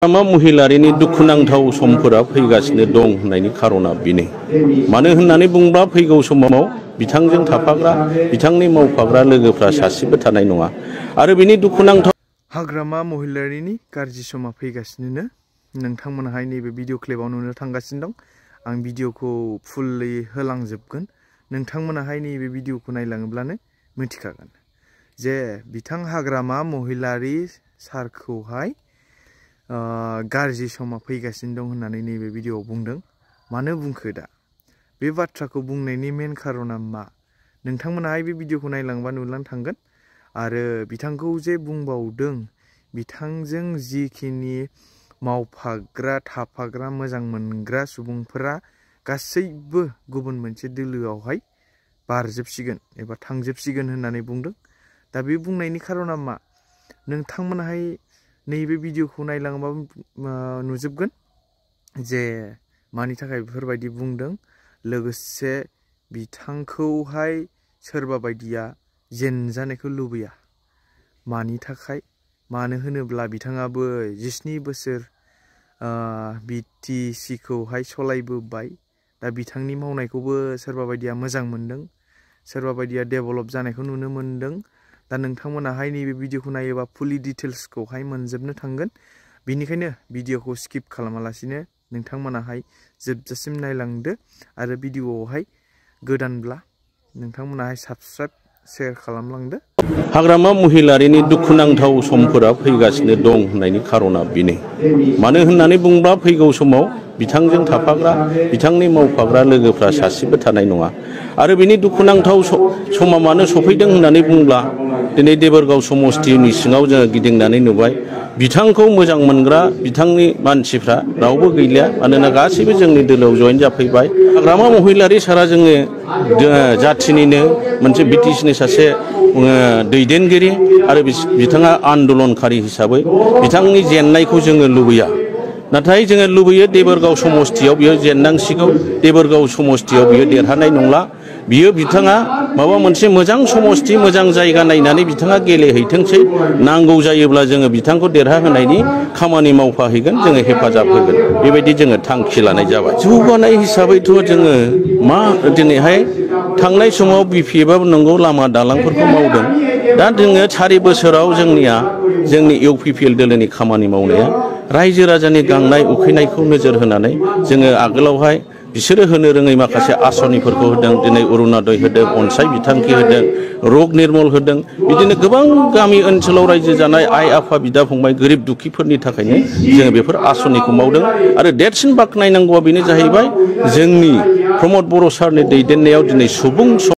हाग्रामा महिलारिनि दुखुनांथाव समफोरा फैगासिनो दं होननायनि खारना बेनो मानो होननानै बुङोब्ला फैगौ समाव बिथांजों थाफाग्रा बिथांनि मावफाग्रा लोगोफ्रा सासेबो थानाय नङा आरो बिनि दुखुनांथाव हाग्रामा महिलारिनि गाज्रि समा फैगासिनो नोंथांमोनहाय नैबे भिडिअ क्लिपाव नुनो थांगासिनो दं। आं भिडिअखौ फुल्लि होलांजोबगोन। नोंथांमोनहाय नैबे भिडिअखौ नायलाङोब्लानो मिथिखागोन जे बिथां हाग्रामा महिलारि सारखौहाय गाज्रि समा फैगासिनो दं होननानै नैबे भिडिअआव बुंदों। मानो बुंखो दा बे बाथ्राखौ बुंनायनि मेन खारना मा नोंथांमोनहाय बे भिडिअखौ नायलांबा नुलांनो थांगोन। आरो बिथांखौ जे बुंबावदों बिथांजों जिखिनि मावफाग्रा थाफाग्रा मोजां मोनग्रा सुबुंफोरा गासैबो गुबुन मोनसे दोलोआवहाय बारजोबसिगोन एबा थांजोबसिगोन होननानै बुंदों। दा बे बुंनायनि खारना मा नोंथांमोनहाय नैबे भिडिअखौ नायलाङोबा नुजोबगोन जे मानि थाखाय बेफोरबायदि बुंदों। लोगोसे बिथांखौहाय सोरबा बायदिया जेनजानायखौ लुबैया। मानि थाखाय मानो होनोब्ला बिथाङाबो 17 बोसोर BTC खौहाय सलायबोबाय। दा बिथांनि मावनायखौबो सोरबा बायदिया मोजां मोनदों, सोरबा बायदिया डेभेलप जानायखौ नुनो मोनदों। दा नोंथांमोनाहाय नैबे भिडिअखौ नायोबा फुलि डिटेल्सखौहाय मोनजोबनो थांगोन। बेनिखायनो भिडिअखौ स्किप खालामालासिनो नोंथांमोनाहाय जोबजासिम नायलांदो आरो भिडिअआवहाय गोदानब्ला नोंथांमोनाहाय साबस्क्राइब शेयार खालामलांदो। हाग्रामा महिलारिनि दुखुनांथाव समफोरा फैगासिनो दं होननायनि खारना बेनो मानो होननानै बुङोब्ला फैगौ समाव बिथांजों थाफाग्रा बिथांनि मावफाग्रा लोगोफ्रा सासेबो थानाय नङा आरो बिनि दुखुनांथाव समा मानो सफैदों होननानै बुङोब्ला दिनै देबोरगाव समस्तिनि सिङाव जोङो गिदिंनानै नुबाय बिथांखौ मोजां मोनग्रा बिथांनि मानसिफ्रा रावबो गैलिया। मानोना गासैबो जोंनि दोलोआव जयेन जाफैबाय। हाग्रामा महिलारि सारा जोङो जाथिनिनो मोनसे BTC नि सासे दैदेनगिरि आरो बिथाङा आन्दलनकारि हिसाबै बिथांनि जेननायखौ जोङो लुबैया। नाथाय जोङो लुबैयो देबोरगाव समस्तियाव बियो जेननांसिगौ। देबोरगाव समस्तियाव बियो देरहानाय नंला। बियो बिथाङा माबा मोनसे मोजां समस्ति मोजां जायगा नायनानै बिथाङा गेलेहैथोंसै। नांगौ जायोब्ला जोङो बिथांखौ देरहाहोनायनि खामानि मावफाहैगोन, जोङो हेफाजाब होगोन। बेबायदि जोङो थांखि लानाय जाबाय। जौगानाय हिसाबैथ' जोङो मा दिनैहाय थांनाय समाव BPF नंगौ लामा दालांफोरखौ मावदों। दा जोङो 4 बोसोराव जोंनि UPPL दोलोनि खामानि मावनाया रायजो राजानि गांनाय उखैनायखौ नोजोर होनानै जोङो आगोलावहाय बिसोरो होनो रोङै माखासे आसनिफोरखौ होदों। दिनै अरुणोदय होदों, अनसाय बिथांखि होदों, रग निर्मल होदों। बिदिनो गोबां गामि ओनसोलाव रायजो जानाय आइ आफा बिदा फंबाय गोरिब दुखिफोरनि थाखायनो जोङो बेफोर आसनिखौ मावदों। आरो देरसिन बाख्नायनांगौआ बेनो जाहैबाय जोंनि प्रमद बर' सारनि दैदेननायाव दिनै सुबुं